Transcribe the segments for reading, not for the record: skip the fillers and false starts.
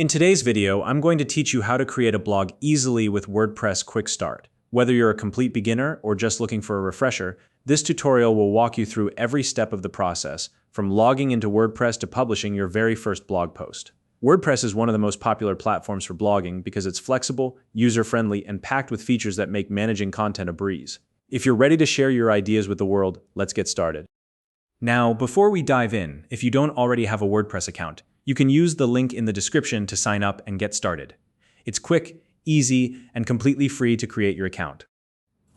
In today's video, I'm going to teach you how to create a blog easily with WordPress Quick Start. Whether you're a complete beginner or just looking for a refresher, this tutorial will walk you through every step of the process, from logging into WordPress to publishing your very first blog post. WordPress is one of the most popular platforms for blogging because it's flexible, user-friendly, and packed with features that make managing content a breeze. If you're ready to share your ideas with the world, let's get started. Now, before we dive in, if you don't already have a WordPress account, you can use the link in the description to sign up and get started. It's quick, easy, and completely free to create your account.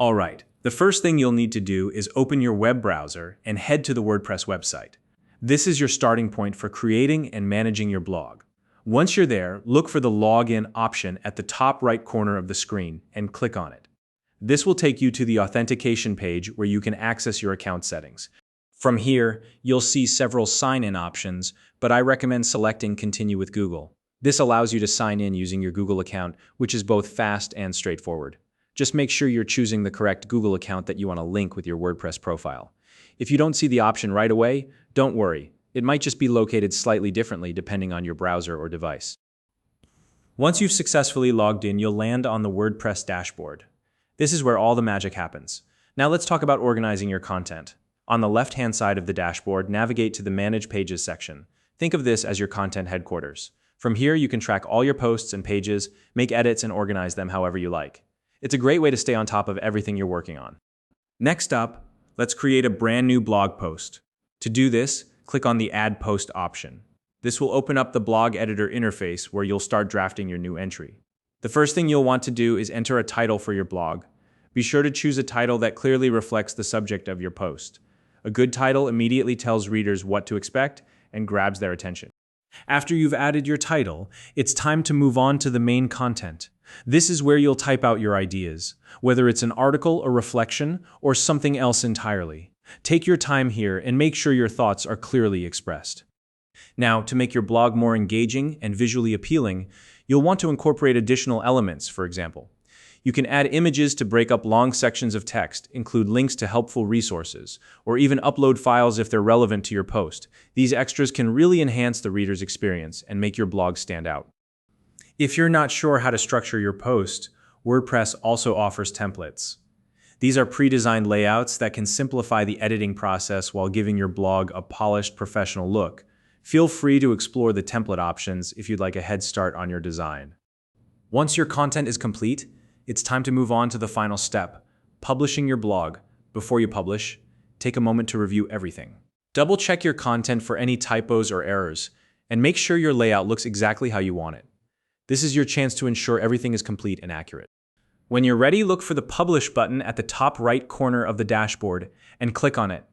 All right, the first thing you'll need to do is open your web browser and head to the WordPress website. This is your starting point for creating and managing your blog. Once you're there, look for the Login option at the top right corner of the screen and click on it. This will take you to the authentication page where you can access your account settings. From here, you'll see several sign-in options, but I recommend selecting Continue with Google. This allows you to sign in using your Google account, which is both fast and straightforward. Just make sure you're choosing the correct Google account that you want to link with your WordPress profile. If you don't see the option right away, don't worry. It might just be located slightly differently depending on your browser or device. Once you've successfully logged in, you'll land on the WordPress dashboard. This is where all the magic happens. Now let's talk about organizing your content. On the left-hand side of the dashboard, navigate to the Manage Pages section. Think of this as your content headquarters. From here, you can track all your posts and pages, make edits, and organize them however you like. It's a great way to stay on top of everything you're working on. Next up, let's create a brand new blog post. To do this, click on the Add Post option. This will open up the blog editor interface where you'll start drafting your new entry. The first thing you'll want to do is enter a title for your blog. Be sure to choose a title that clearly reflects the subject of your post. A good title immediately tells readers what to expect and grabs their attention. After you've added your title, it's time to move on to the main content. This is where you'll type out your ideas, whether it's an article, a reflection, or something else entirely. Take your time here and make sure your thoughts are clearly expressed. Now, to make your blog more engaging and visually appealing, you'll want to incorporate additional elements, for example. You can add images to break up long sections of text, include links to helpful resources, or even upload files if they're relevant to your post. These extras can really enhance the reader's experience and make your blog stand out. If you're not sure how to structure your post, WordPress also offers templates. These are pre-designed layouts that can simplify the editing process while giving your blog a polished, professional look. Feel free to explore the template options if you'd like a head start on your design. Once your content is complete, it's time to move on to the final step, publishing your blog. Before you publish, take a moment to review everything. Double-check your content for any typos or errors, and make sure your layout looks exactly how you want it. This is your chance to ensure everything is complete and accurate. When you're ready, look for the Publish button at the top right corner of the dashboard and click on it.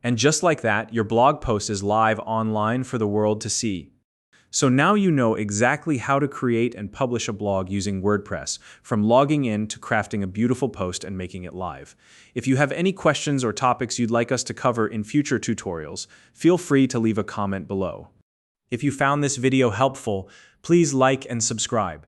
And just like that, your blog post is live online for the world to see. So now you know exactly how to create and publish a blog using WordPress, from logging in to crafting a beautiful post and making it live. If you have any questions or topics you'd like us to cover in future tutorials, feel free to leave a comment below. If you found this video helpful, please like and subscribe.